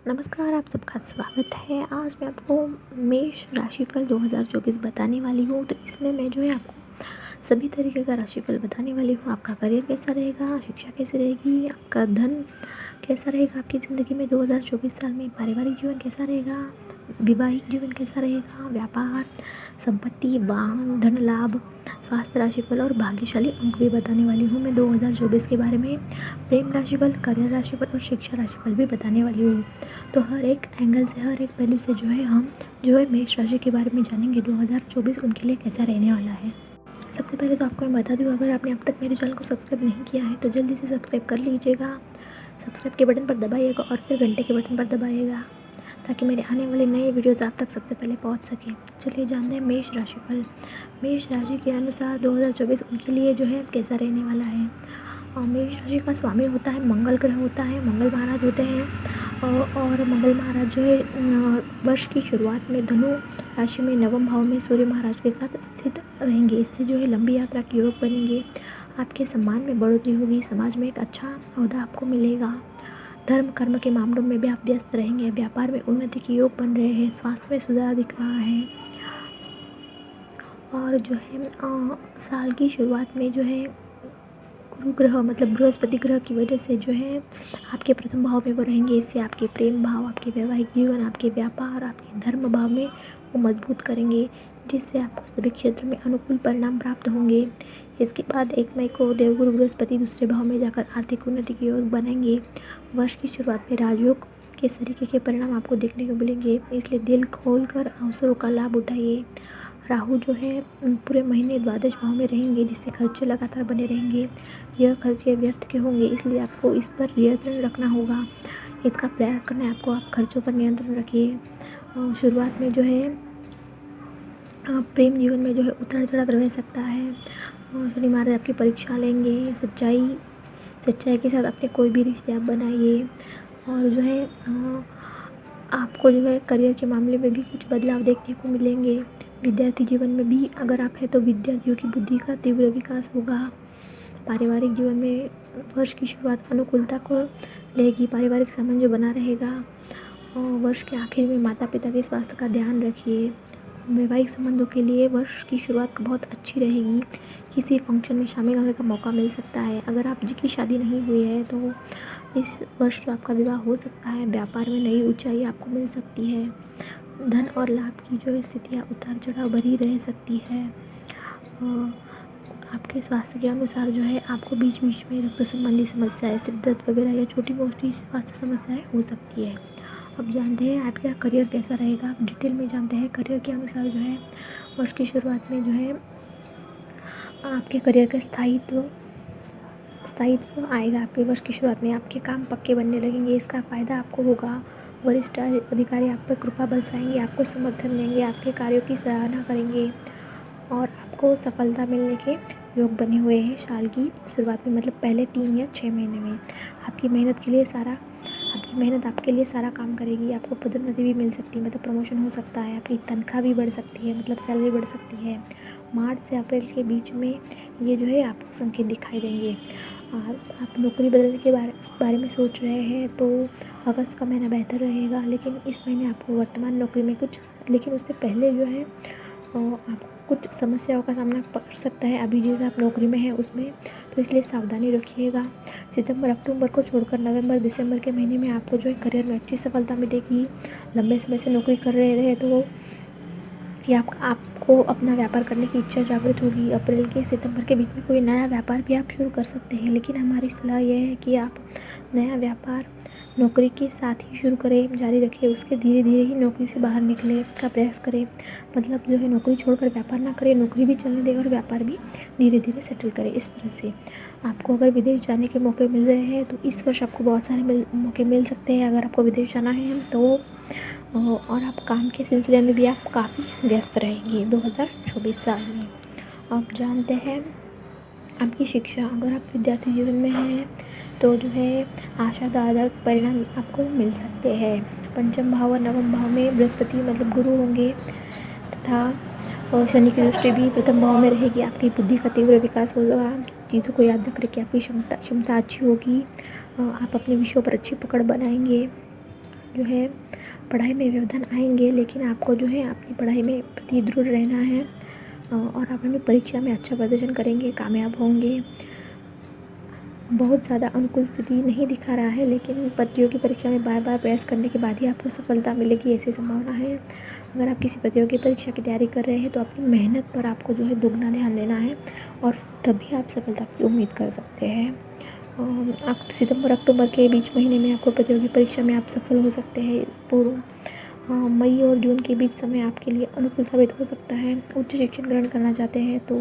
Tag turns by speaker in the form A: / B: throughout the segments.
A: नमस्कार, आप सबका स्वागत है। आज मैं आपको मेष राशिफल 2024 बताने वाली हूँ। तो इसमें मैं जो है आपको सभी तरीके का राशिफल बताने वाली हूँ। आपका करियर कैसा रहेगा, शिक्षा कैसी रहेगी, आपका धन कैसा रहेगा आपकी ज़िंदगी में 2024 साल में, पारिवारिक जीवन कैसा रहेगा, वैवाहिक जीवन कैसा रहेगा, व्यापार, संपत्ति, वाहन, धन लाभ, स्वास्थ्य राशिफल और भाग्यशाली अंक भी बताने वाली हूँ मैं 2024 के बारे में। प्रेम राशिफल, करियर राशिफल और शिक्षा राशिफल भी बताने वाली हूँ। तो हर एक एंगल से, हर एक पहलू से जो है हम जो है मेष राशि के बारे में जानेंगे 2024 उनके लिए कैसा रहने वाला है। सबसे पहले तो आपको मैं बता दूँ, अगर आपने अब तक मेरे चैनल को सब्सक्राइब नहीं किया है तो जल्दी से सब्सक्राइब कर लीजिएगा। सब्सक्राइब के बटन पर दबाइएगा और फिर घंटे के बटन पर दबाइएगा ताकि मेरे आने वाले नए वीडियोज़ आप तक सबसे पहले पहुंच सकें। चलिए जानते हैं मेष राशिफल। मेष राशि के अनुसार 2024 उनके लिए जो है कैसा रहने वाला है। और मेष राशि का स्वामी होता है मंगल ग्रह होता है, मंगल महाराज होते हैं। और मंगल महाराज जो है वर्ष की शुरुआत में धनु राशि में नवम भाव में सूर्य महाराज के साथ स्थित रहेंगे। इससे जो है लंबी यात्रा के योग बनेंगे। आपके सम्मान में बढ़ोतरी होगी, समाज में एक अच्छा ओहदा आपको मिलेगा। धर्म कर्म के मामलों में भी आप व्यस्त रहेंगे। व्यापार में उन्नति के योग बन रहे हैं। स्वास्थ्य में सुधार दिख रहा है। और जो है साल की शुरुआत में जो है गुरु ग्रह मतलब बृहस्पति ग्रह की वजह से जो है आपके प्रथम भाव में वो रहेंगे। इससे आपके प्रेम भाव, आपके वैवाहिक जीवन, आपके व्यापार, आपके धर्म भाव में वो मजबूत करेंगे, जिससे आपको सभी क्षेत्र में अनुकूल परिणाम प्राप्त होंगे। इसके बाद 1 मई को देवगुरु बृहस्पति दूसरे भाव में जाकर आर्थिक उन्नति के योग बनाएंगे। वर्ष की शुरुआत में राजयोग के तरीके के परिणाम आपको देखने को मिलेंगे, इसलिए दिल खोलकर अवसरों का लाभ उठाइए। राहु जो है पूरे महीने द्वादश भाव में रहेंगे, जिससे खर्चे लगातार बने रहेंगे। यह खर्चे व्यर्थ के होंगे, इसलिए आपको इस पर नियंत्रण रखना होगा। इसका प्रयास करना है आपको, आप खर्चों पर नियंत्रण रखिए। शुरुआत में जो है प्रेम जीवन में जो है उतार चढ़ाव रह सकता है। शनि महाराज आपकी परीक्षा लेंगे। सच्चाई के साथ अपने कोई भी रिश्ते आप बनाइए। और जो है आपको जो है करियर के मामले में भी कुछ बदलाव देखने को मिलेंगे। विद्यार्थी जीवन में भी अगर आप हैं तो विद्यार्थियों की बुद्धि का तीव्र विकास होगा। पारिवारिक जीवन में वर्ष की शुरुआत अनुकूलता को लेगी। पारिवारिक संबंध जो बना रहेगा। और वर्ष के आखिर में माता पिता के स्वास्थ्य का ध्यान रखिए। वैवाहिक संबंधों के लिए वर्ष की शुरुआत बहुत अच्छी रहेगी। किसी फंक्शन में शामिल होने का मौका मिल सकता है। अगर आप जी की शादी नहीं हुई है तो इस वर्ष तो आपका विवाह हो सकता है। व्यापार में नई ऊंचाई आपको मिल सकती है। धन और लाभ की जो स्थितियाँ उतार चढ़ाव भरी रह सकती है। आपके स्वास्थ्य के अनुसार जो है आपको बीच बीच में रक्त संबंधी समस्याएं, सिर दर्द वगैरह या छोटी मोटी स्वास्थ्य समस्याएं हो सकती है। अब जानते हैं आपका करियर कैसा रहेगा। आप डिटेल में जानते हैं करियर के अनुसार जो है वर्ष की शुरुआत में जो है आपके करियर का स्थायित्व आएगा। आपके वर्ष की शुरुआत में आपके काम पक्के बनने लगेंगे। इसका फ़ायदा आपको होगा। वरिष्ठ अधिकारी आप पर कृपा बरसाएंगे, आपको समर्थन देंगे, आपके कार्यों की सराहना करेंगे और आपको सफलता मिलने के योग बने हुए हैं। साल की शुरुआत में मतलब पहले 3 या 6 महीने में आपकी मेहनत आपके लिए सारा काम करेगी। आपको पदोन्नति भी मिल सकती है, मतलब प्रमोशन हो सकता है। आपकी तनख्वाह भी बढ़ सकती है, मतलब सैलरी बढ़ सकती है। मार्च से अप्रैल के बीच में ये जो है आपको संकेत दिखाई देंगे। आप नौकरी बदलने के बारे में सोच रहे हैं तो अगस्त का महीना बेहतर रहेगा। लेकिन इस महीने आपको वर्तमान नौकरी में लेकिन उससे पहले जो है आपको कुछ समस्याओं का सामना पड़ सकता है अभी जैसे आप नौकरी में हैं उसमें, तो इसलिए सावधानी रखिएगा। सितंबर अक्टूबर को छोड़कर नवंबर दिसंबर के महीने में आपको जो है करियर में अच्छी सफलता मिलेगी। लंबे समय से नौकरी कर रहे तो या आपको अपना व्यापार करने की इच्छा जागृत होगी। अप्रैल के सितंबर के बीच में कोई नया व्यापार भी आप शुरू कर सकते हैं, लेकिन हमारी सलाह यह है कि आप नया व्यापार नौकरी के साथ ही शुरू करें, जारी रखें। उसके धीरे धीरे ही नौकरी से बाहर निकले का प्रयास करें। मतलब जो है नौकरी छोड़कर व्यापार ना करें, नौकरी भी चलने दें और व्यापार भी धीरे धीरे सेटल करें। इस तरह से आपको अगर विदेश जाने के मौके मिल रहे हैं तो इस वर्ष आपको बहुत सारे मौके मिल सकते हैं अगर आपको विदेश जाना है तो। और आप काम के सिलसिले में भी आप काफ़ी व्यस्त रहेंगे 2024 साल में। आप जानते हैं आपकी शिक्षा, अगर आप विद्यार्थी जीवन में हैं तो जो है आशादायक परिणाम आपको मिल सकते हैं। पंचम भाव और नवम भाव में बृहस्पति मतलब गुरु होंगे तथा शनि की दृष्टि भी प्रथम भाव में रहेगी। आपकी बुद्धि का तीव्र विकास होगा। चीज़ों को याद रखने की आपकी क्षमता अच्छी होगी। आप अपने विषयों पर अच्छी पकड़ बनाएंगे। जो है पढ़ाई में व्यवधान आएंगे, लेकिन आपको जो है अपनी पढ़ाई में प्रति दृढ़ रहना है और आप अपनी परीक्षा में अच्छा प्रदर्शन करेंगे, कामयाब होंगे। बहुत ज़्यादा अनुकूल स्थिति नहीं दिखा रहा है, लेकिन प्रतियोगी परीक्षा में बार बार प्रयास करने के बाद ही आपको सफलता मिलेगी, ऐसी संभावना है। अगर आप किसी प्रतियोगी परीक्षा की तैयारी कर रहे हैं तो अपनी मेहनत पर आपको जो है दुगना ध्यान देना है और तभी आप सफलता की उम्मीद कर सकते हैं। सितंबर अक्टूबर के बीच महीने में आपको प्रतियोगी परीक्षा में आप सफल हो सकते हैं। मई और जून के बीच समय आपके लिए अनुकूल साबित हो सकता है। उच्च शिक्षण ग्रहण करना चाहते हैं तो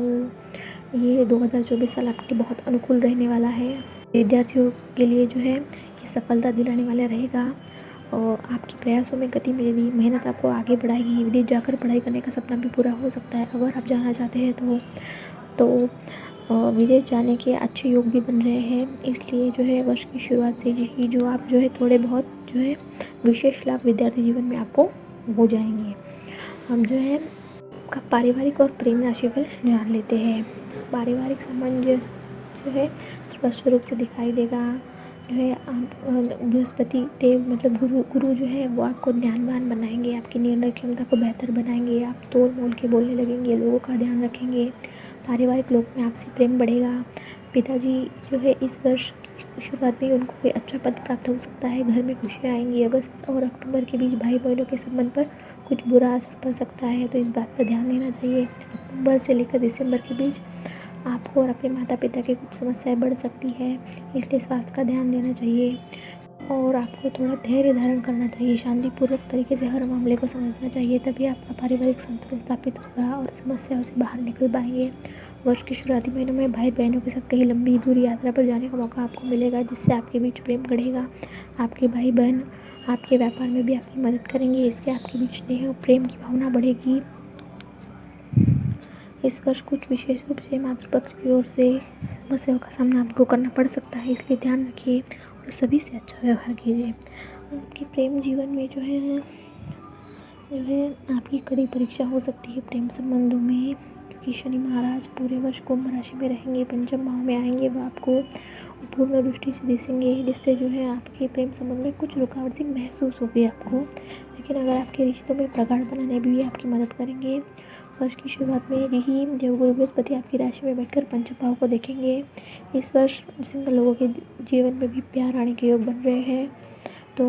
A: ये 2024 साल आपके बहुत अनुकूल रहने वाला है। विद्यार्थियों के लिए जो है ये सफलता दिलाने वाला रहेगा और आपके प्रयासों में गति मिलेगी, मेहनत आपको आगे बढ़ाएगी। विदेश जाकर पढ़ाई करने का सपना भी पूरा हो सकता है। अगर आप जाना चाहते हैं तो विदेश जाने के अच्छे योग भी बन रहे हैं। इसलिए जो है वर्ष की शुरुआत से ही जो आप जो है थोड़े बहुत जो है विशेष लाभ विद्यार्थी जीवन में आपको हो जाएंगे। हम जो है आपका पारिवारिक और प्रेम राशिफल जान लेते हैं। पारिवारिक सामंजस्य जो है स्पष्ट रूप से दिखाई देगा। जो है आप बृहस्पति देव मतलब गुरु जो है वो आपको ज्ञानवान बनाएंगे, आपकी निर्णय क्षमता को बेहतर बनाएंगे। आप तोल मोल के बोलने लगेंगे, लोगों का ध्यान रखेंगे। पारिवारिक लोग में आपसी प्रेम बढ़ेगा। पिताजी जो है इस वर्ष शुरुआत में उनको कोई अच्छा पद प्राप्त हो सकता है। घर में खुशियाँ आएंगी। अगस्त और अक्टूबर के बीच भाई बहनों के संबंध पर कुछ बुरा असर पड़ सकता है, तो इस बात पर ध्यान देना चाहिए। अक्टूबर से लेकर दिसंबर के बीच आपको और अपने माता पिता की कुछ समस्याएं बढ़ सकती है, इसलिए स्वास्थ्य का ध्यान देना चाहिए और आपको थोड़ा धैर्य धारण करना चाहिए। शांतिपूर्वक तरीके से हर मामले को समझना चाहिए, तभी आपका पारिवारिक संतुलन स्थापित होगा और समस्याओं से बाहर निकल पाएंगे। वर्ष के शुरुआती महीनों में भाई बहनों के साथ कहीं लंबी दूरी यात्रा पर जाने का मौका आपको मिलेगा, जिससे आपके बीच प्रेम बढ़ेगा। आपके भाई बहन आपके व्यापार में भी आपकी मदद करेंगे, इससे आपके बीच स्नेह और प्रेम की भावना बढ़ेगी। इस वर्ष कुछ विशेष रूप से मातृपक्ष की ओर से समस्याओं का सामना आपको करना पड़ सकता है, इसलिए ध्यान रखिए और सभी से अच्छा व्यवहार कीजिए। आपके प्रेम जीवन में जो है आपकी कड़ी परीक्षा हो सकती है प्रेम संबंधों में, क्योंकि शनि महाराज पूरे वर्ष कुंभ राशि में रहेंगे, पंचम भाव में आएंगे। वो आपको पूर्ण दृष्टि से दिखेंगे, जिससे जो है आपके प्रेम संबंध में कुछ रुकावट सी महसूस होगी आपको, लेकिन अगर आपके रिश्तों में प्रगाढ़ बनाने भी आपकी मदद करेंगे। वर्ष की शुरुआत में ही देवगुरु बृहस्पति आपकी राशि में बैठकर पंचम भाव को देखेंगे। इस वर्ष सिंगल लोगों के जीवन में भी प्यार आने के योग बन रहे हैं, तो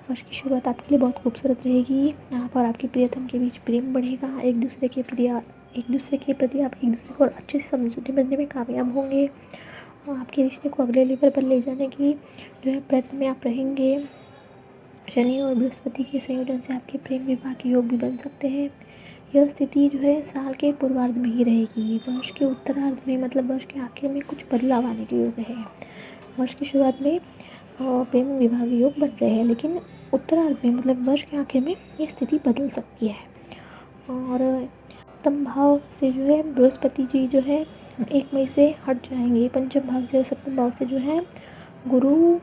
A: वर्ष की शुरुआत आपके लिए बहुत खूबसूरत रहेगी। आप और आपके प्रियतम के बीच प्रेम बढ़ेगा। एक दूसरे के प्रति आप एक दूसरे को और अच्छे से समझने में कामयाब होंगे और आपके रिश्ते को अगले लेवल पर ले जाने की जो है प्रयत्न में आप रहेंगे। शनि और बृहस्पति के संयोजन से आपके प्रेम विवाह के योग भी बन सकते हैं। यह स्थिति जो है साल के पूर्वार्ध में ही रहेगी। वर्ष के उत्तरार्ध में मतलब वर्ष के आखिर में कुछ बदलाव आने के योग है। वर्ष की शुरुआत में प्रेम विवाह के योग बन रहे हैं, लेकिन उत्तरार्ध में मतलब वर्ष के आखिर में ये स्थिति बदल सकती है। और सप्तम भाव से जो है बृहस्पति जी जो है 1 मई से हट जाएंगे। पंचम भाव से और सप्तम भाव से जो है गुरु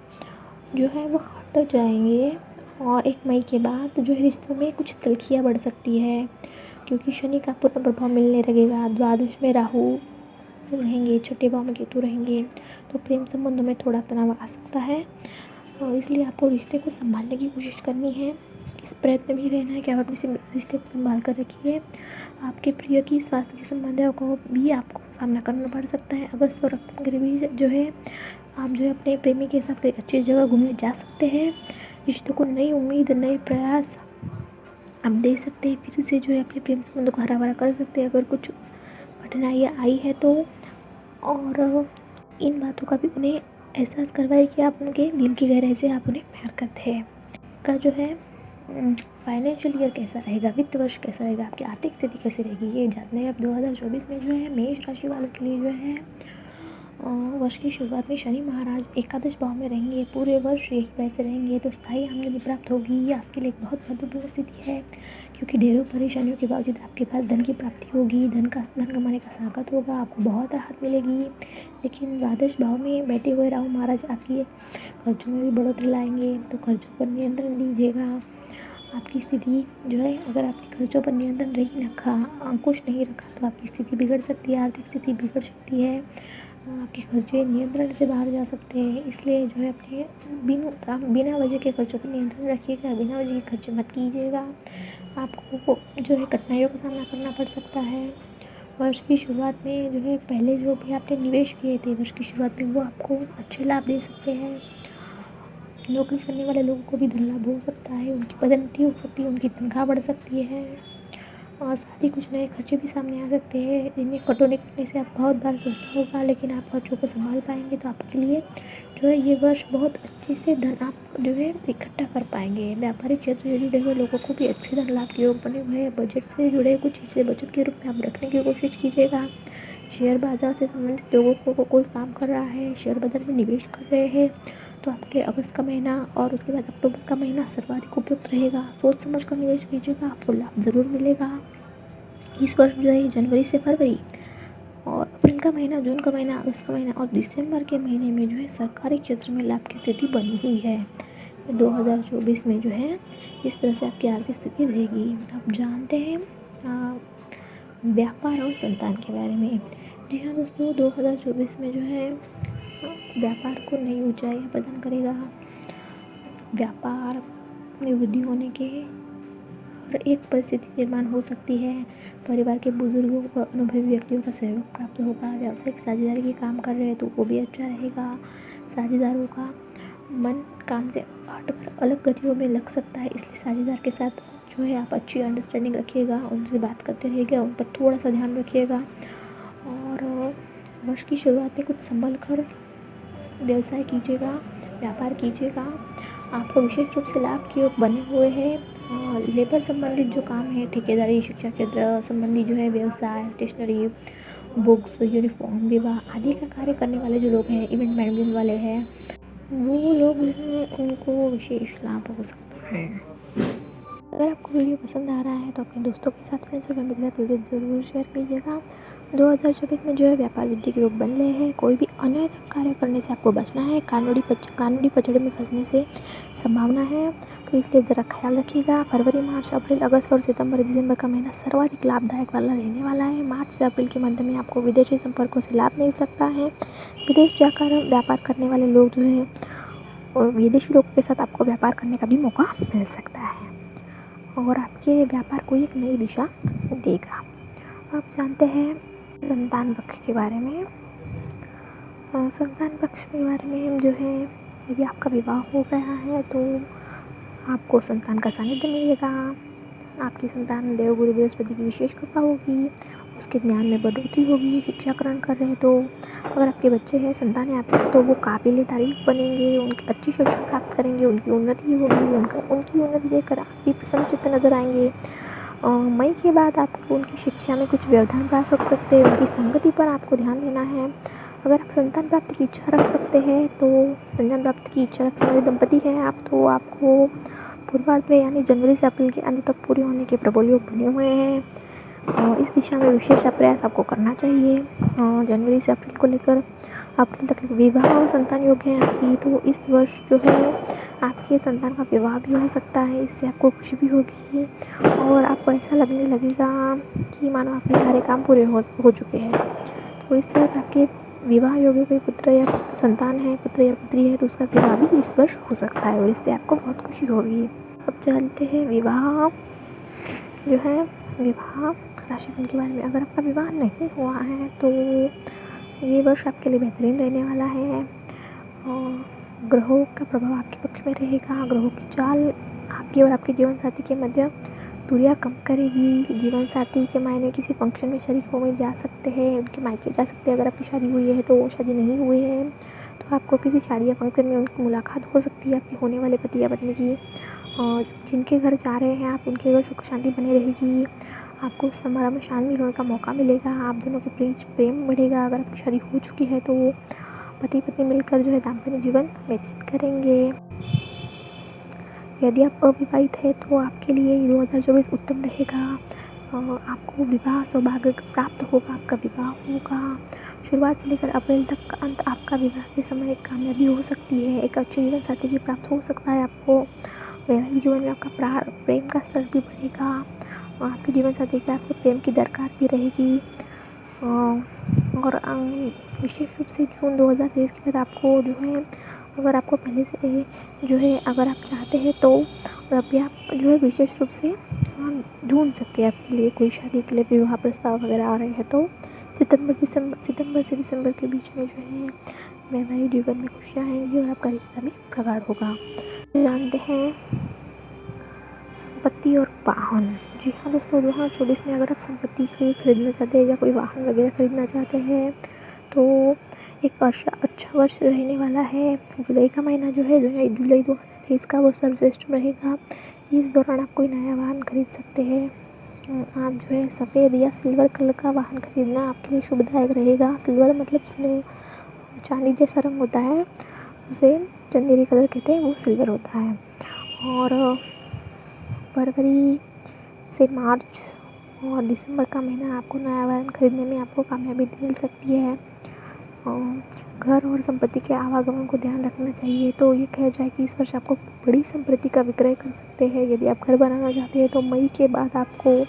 A: जो है वो हट जाएंगे और 1 मई के बाद जो है रिश्तों में कुछ तल्खियाँ बढ़ सकती है, क्योंकि शनि का पूर्ण प्रभाव मिलने लगेगा। द्वादश में राहु रहेंगे, छठे भाव में केतु रहेंगे, तो प्रेम संबंधों में थोड़ा तनाव आ सकता है और इसलिए आपको रिश्ते को संभालने की कोशिश करनी है। इस प्रयत्न भी रहना है कि आप अपने रिश्ते को संभाल कर रखिए। आपके प्रिय की स्वास्थ्य के संबंधों को भी आपको सामना करना पड़ सकता है। अगस्त और अक्टूबर के बीच जो है आप जो है अपने प्रेमी के साथ कई अच्छी जगह घूमने जा सकते हैं। रिश्तों को नई उम्मीद, नए प्रयास आप दे सकते हैं। फिर से जो है अपने प्रेम संबंधों को हरा भरा कर सकते हैं अगर कुछ कठिनाइयाँ आई है तो। और इन बातों का भी उन्हें एहसास करवाए कि आप उनके दिल की गहराई से आप उन्हें प्यार करते हैं। का जो है फाइनेंशियल ईयर कैसा रहेगा, वित्त वर्ष कैसा रहेगा, आपकी आर्थिक स्थिति कैसी रहेगी, ये जानना है। अब 2024 में जो है मेष राशि वालों के लिए जो है वर्ष की शुरुआत में शनि महाराज एकादश भाव में रहेंगे। पूरे वर्ष यही वैसे रहेंगे तो स्थायी आमदनी प्राप्त होगी। ये आपके लिए एक बहुत महत्वपूर्ण स्थिति है, क्योंकि ढेरों परेशानियों के बावजूद आपके पास धन की प्राप्ति होगी। धन कमाने का स्वागत होगा, आपको बहुत राहत मिलेगी। लेकिन द्वादश भाव में बैठे हुए राहु महाराज आपकी खर्चों में भी बढ़ोतरी लाएंगे, तो खर्चों पर नियंत्रण दीजिएगा। आपकी स्थिति जो है अगर आपने खर्चों पर नियंत्रण नहीं रखा, अंकुश नहीं रखा, तो आपकी स्थिति बिगड़ सकती है, आर्थिक स्थिति बिगड़ सकती है। आपके खर्चे नियंत्रण से बाहर जा सकते हैं। इसलिए जो है अपने बिना वजह के खर्चों पर नियंत्रण रखिएगा, बिना वजह के खर्चे मत कीजिएगा। आपको जो है कठिनाइयों का सामना करना पड़ सकता है। वर्ष की शुरुआत में जो है पहले जो भी आपने निवेश किए थे वर्ष की शुरुआत में, वो आपको अच्छे लाभ दे सकते हैं। नौकरी करने वाले लोगों को भी धन लाभ हो सकता है, उनकी पदोन्नति हो सकती है, उनकी तनख्वाह बढ़ सकती है। और साथ ही कुछ नए खर्चे भी सामने आ सकते हैं, जिन्हें कटौती करने से आप बहुत बार सोचना होगा, लेकिन आप खर्चों को संभाल पाएंगे तो आपके लिए जो है ये वर्ष बहुत अच्छे से धन आप जो है इकट्ठा कर पाएंगे। व्यापारिक क्षेत्र से जुड़े हुए लोगों को भी अच्छे धन लाभ के योग बने हुए हैं। बजट से जुड़े कुछ चीज़ें बचत के रूप में आप रखने की कोशिश कीजिएगा। शेयर बाजार से संबंधित लोगों को कोई काम कर रहा है, शेयर बाजार में निवेश कर रहे हैं, तो आपके अगस्त का महीना और उसके बाद अक्टूबर का महीना सर्वाधिक उपयुक्त रहेगा। सोच समझ कर निवेश कीजिएगा, आपको लाभ ज़रूर मिलेगा। इस वर्ष जो है जनवरी से फरवरी और अप्रैल का महीना, जून का महीना, अगस्त का महीना और दिसंबर के महीने में जो है सरकारी क्षेत्र में लाभ की स्थिति बनी हुई है। 2024 में जो है इस तरह से आपकी आर्थिक स्थिति रहेगी। आप जानते हैं व्यापार और संतान के बारे में। जी हाँ दोस्तों, 2024 में जो है व्यापार को नई ऊंचाइयाँ प्रदान करेगा। व्यापार में वृद्धि होने के और एक परिस्थिति निर्माण हो सकती है। परिवार के बुजुर्गों और अनुभवी व्यक्तियों का सहयोग प्राप्त होगा। व्यावसायिक साझेदारी के काम कर रहे हैं तो वो भी अच्छा रहेगा। साझेदारों का मन काम से हटकर अलग गतियों में लग सकता है, इसलिए साझेदार के साथ जो है आप अच्छी अंडरस्टैंडिंग रखिएगा, उनसे बात करते रहिएगा, उन पर थोड़ा सा ध्यान रखिएगा। और वर्ष की शुरुआत में कुछ संभल कर व्यवसाय कीजिएगा, व्यापार कीजिएगा। आपको विशेष रूप से लाभ के योग बने हुए हैं। लेबर संबंधित जो काम है, ठेकेदारी, शिक्षा क्षेत्र संबंधी जो है व्यवसाय, स्टेशनरी, बुक्स, यूनिफॉर्म, विवाह आदि का कार्य करने वाले जो लोग हैं, इवेंट मैनेजमेंट वाले हैं, वो लोग जो हैं उनको विशेष लाभ हो सकता है। अगर आपको वीडियो पसंद आ रहा है तो अपने दोस्तों के साथ, फ्रेंड्स और फैमिली के साथ वीडियो ज़रूर शेयर कीजिएगा। 2024 में जो है व्यापार वृद्धि के योग बन रहे हैं। कोई भी अनैतिक कार्य करने से आपको बचना है। कानूनी पचड़े में फंसने से संभावना है, तो इसलिए ज़रा ख्याल रखिएगा। फरवरी, मार्च, अप्रैल, अगस्त और सितंबर, दिसंबर का महीना सर्वाधिक लाभदायक वाला रहने वाला है। मार्च से अप्रैल के मध्य में आपको विदेशी संपर्कों से लाभ मिल सकता है। विदेश जाकर व्यापार करने वाले लोग जो है और विदेशी लोगों के साथ आपको व्यापार करने का भी मौका मिल सकता है और आपके व्यापार को एक नई दिशा देगा। आप जानते हैं संतान पक्ष के बारे में। संतान पक्ष के बारे में जो है, यदि आपका विवाह हो गया है तो आपको संतान का सानिध्य मिलेगा। आपकी संतान देवगुरु बृहस्पति की विशेष कृपा होगी, उसके ज्ञान में बढ़ोतरी होगी। शिक्षा ग्रहण कर रहे हैं तो अगर आपके बच्चे हैं, संतान है आपकी, तो वो काबिल तारीफ बनेंगे, उनकी अच्छी शिक्षा प्राप्त करेंगे, उनकी उन्नति होगी। उनकी उन्नति देखकर आप भी प्रसन्नचित्त नजर आएंगे। मई के बाद आपको उनकी शिक्षा में कुछ व्यवधान प्राप्त हो सकते हैं। उनकी संगति पर आपको ध्यान देना है। अगर आप संतान प्राप्ति की इच्छा रख सकते हैं तो संतान प्राप्ति की इच्छा रखने वाले दंपति हैं आप, तो आपको पूर्वार्ध में यानी जनवरी से अप्रैल के अंत तक पूरे होने के प्रबल योग बने हुए हैं। इस दिशा में विशेष प्रयास आपको करना चाहिए। जनवरी से अप्रैल को लेकर अप्रैल तक विवाह और संतान योग है आपकी, तो इस वर्ष जो है आपके संतान का विवाह भी हो सकता है। इससे आपको खुशी भी होगी और आपको ऐसा लगने लगेगा कि मानो आपके सारे काम पूरे हो चुके हैं। तो इस तरह आपके विवाह योग्य कोई पुत्र या संतान है, पुत्र या पुत्री है, तो उसका विवाह भी इस वर्ष हो सकता है और इससे आपको बहुत खुशी होगी। अब जानते हैं विवाह जो है, विवाह राशिफल के बारे में। अगर आपका विवाह नहीं हुआ है तो ये वर्ष आपके लिए बेहतरीन रहने वाला है। और ग्रहों का प्रभाव आपके पक्ष में रहेगा। ग्रहों की चाल आपकी और आपके जीवन साथी के मध्य दूरियां कम करेगी। जीवन साथी के मायने किसी फंक्शन में शरीक होने जा सकते हैं, उनके मायके जा सकते हैं। अगर आपकी शादी हुई है तो शादी नहीं हुई है तो आपको किसी शादी या फंक्शन में उनकी मुलाकात हो सकती है, आपके होने वाले पति या पत्नी की। और जिनके घर जा रहे हैं आप, उनके घर सुख शांति बनी रहेगी। आपको उस समारोह में शामिल होने का मौका मिलेगा। आप दोनों के बीच प्रेम बढ़ेगा। अगर आपकी शादी हो चुकी है तो पति पत्नी मिलकर जो है दाम्पत्य जीवन व्यतीत करेंगे। यदि आप अविवाहित हैं तो आपके लिए 2024 उत्तम रहेगा। आपको विवाह सौभाग्य प्राप्त होगा, आपका विवाह होगा। शुरुआत से लेकर अप्रैल तक का अंत आपका विवाह के समय कामयाबी हो सकती है। एक अच्छे जीवन साथी की प्राप्त हो सकता है आपको। वैवाहिक जीवन में आपका प्रेम का स्तर भी बढ़ेगा और आपके जीवन साथी के आपको प्रेम की दरकार भी रहेगी। और विशेष रूप से जून 2023 के बाद आपको जो है, अगर आपको पहले से जो है, अगर आप चाहते हैं तो अभी आप जो है विशेष रूप से ढूंढ सकते हैं आपके लिए कोई शादी के लिए विवाह प्रस्ताव वगैरह आ रहे हैं तो सितंबर से दिसंबर के बीच में जो है वैवाहिक जीवन में खुशियाँ आएंगी और आपका रिश्ता भी प्रगाढ़ होगा। जानते हैं संपत्ति और वाहन। जी हाँ दोस्तों, 2024 में अगर आप संपत्ति खरीदना चाहते हैं या कोई वाहन वगैरह खरीदना चाहते हैं तो एक अच्छा वर्ष रहने वाला है। जुलाई का महीना जो है, जुलाई 2023 का, वो सर्वश्रेष्ठ रहेगा। इस दौरान आप कोई नया वाहन खरीद सकते हैं। आप जो है सफ़ेद या सिल्वर कलर का वाहन खरीदना आपके लिए शुभदायक रहेगा। सिल्वर मतलब उसमें चांदी जैसा रंग होता है, उसे चंदेरी कलर कहते हैं, वो सिल्वर होता है। और फरवरी से मार्च और दिसंबर का महीना आपको नया वाहन खरीदने में आपको कामयाबी मिल सकती है। घर और संपत्ति के आवागमन को ध्यान रखना चाहिए। तो ये कहा जाए कि इस वर्ष आपको बड़ी संपत्ति का विक्रय कर सकते हैं। यदि आप घर बनाना चाहते हैं तो मई के बाद आपको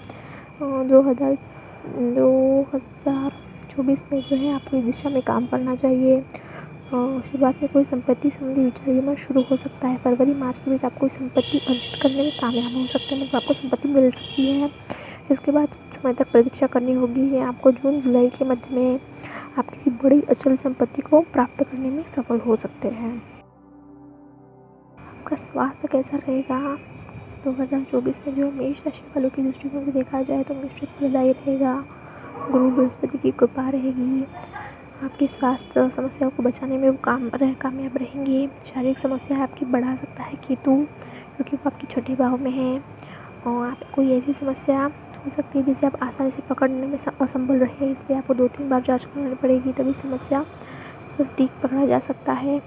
A: 2024 में जो है आपको इस दिशा में काम करना चाहिए। शुरुआत में कोई संपत्ति संबंधी विचार विमर्श शुरू हो सकता है। फरवरी मार्च के बीच आप कोई संपत्ति अर्जित करने में कामयाब हो सकते हैं, मतलब आपको संपत्ति मिल सकती है। इसके बाद कुछ समय तक प्रतीक्षा करनी होगी। ये आपको जून जुलाई के मध्य में आप किसी बड़ी अचल संपत्ति को प्राप्त करने में सफल हो सकते हैं। आपका स्वास्थ्य कैसा रहेगा 2024 में? जो मेष राशि वालों की दृष्टिकोण से देखा जाए तो मिश्रित फलदायी रहेगा। गुरु बृहस्पति की कृपा रहेगी। आपकी स्वास्थ्य समस्याओं को बचाने में वो कामयाब रहेंगे। शारीरिक समस्या आपकी बढ़ा सकता है केतु, क्योंकि वो आपकी छठे भाव में है। और आप कोई ऐसी समस्या हो सकती है जिसे आप आसानी से पकड़ने में असंभल रहे, इसलिए आपको 2-3 बार जांच करानी पड़ेगी, तभी समस्या ठीक पकड़ा जा सकता है।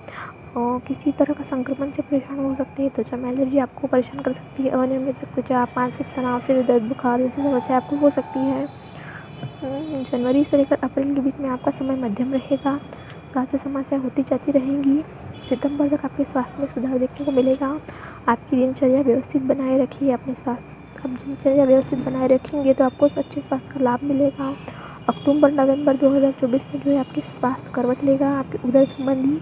A: और किसी तरह का संक्रमण से परेशान हो सकते हैं। त्वचा में एलर्जी आपको परेशान कर सकती है। अनियमित रक्तचाप, मानसिक तनाव, सिर दर्द, बुखार जैसी समस्या आपको हो सकती है। जनवरी से लेकर अप्रैल के बीच में आपका समय मध्यम रहेगा। स्वास्थ्य समस्या होती जाती रहेंगी। सितंबर तक आपके स्वास्थ्य में सुधार देखने को मिलेगा। आपकी दिनचर्या व्यवस्थित बनाए रखिए। अपने स्वास्थ्य आप दिनचर्या व्यवस्थित बनाए रखेंगे तो आपको अच्छे स्वास्थ्य का लाभ मिलेगा। अक्टूबर नवंबर 2024 में जो है आपके स्वास्थ्य करवट लेगा। आपके उदर संबंधी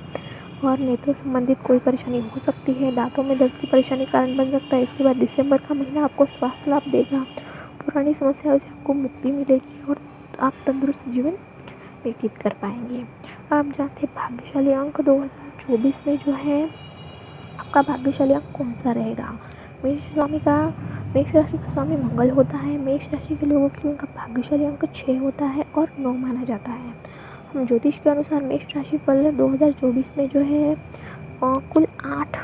A: और नेत्रों संबंधित कोई परेशानी हो सकती है। दांतों में दर्द की परेशानी कारण बन सकता है। इसके बाद दिसंबर का महीना आपको स्वास्थ्य लाभ देगा। पुरानी समस्याओं से आपको मुक्ति मिलेगी और आप तंदुरुस्त जीवन व्यतीत कर पाएंगे। आप जानते हैं भाग्यशाली अंक 2024 में जो है आपका भाग्यशाली अंक कौन सा रहेगा? मेष राशि का स्वामी मंगल होता है। मेष राशि के लोगों के लिए उनका भाग्यशाली अंक 6 होता है और 9 माना जाता है। हम ज्योतिष के अनुसार मेष राशि फल 2024 में जो है कुल 8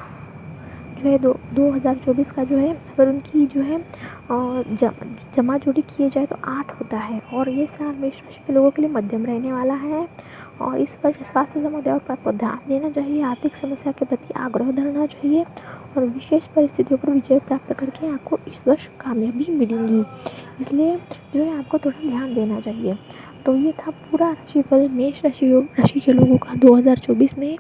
A: जो है 2024 का जो है, अगर उनकी जो है जमा जोड़ी किए जाए तो 8 होता है। और ये साल मेष राशि के लोगों के लिए मध्यम रहने वाला है। और इस वर्ष स्वास्थ्य संबंधी और पर ध्यान देना चाहिए। आर्थिक समस्या के प्रति आग्रह धरना चाहिए और विशेष परिस्थितियों पर विजय प्राप्त करके आपको इस वर्ष कामयाबी मिलेंगी, इसलिए जो है आपको थोड़ा ध्यान देना चाहिए। तो ये था पूरा राशिफल मेष राशि के लोगों का 2024 में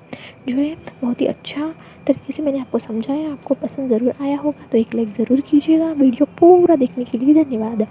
A: जो है बहुत ही अच्छा तरीके से मैंने आपको समझाया। आपको पसंद ज़रूर आया होगा तो एक लाइक ज़रूर कीजिएगा। वीडियो पूरा देखने के लिए धन्यवाद।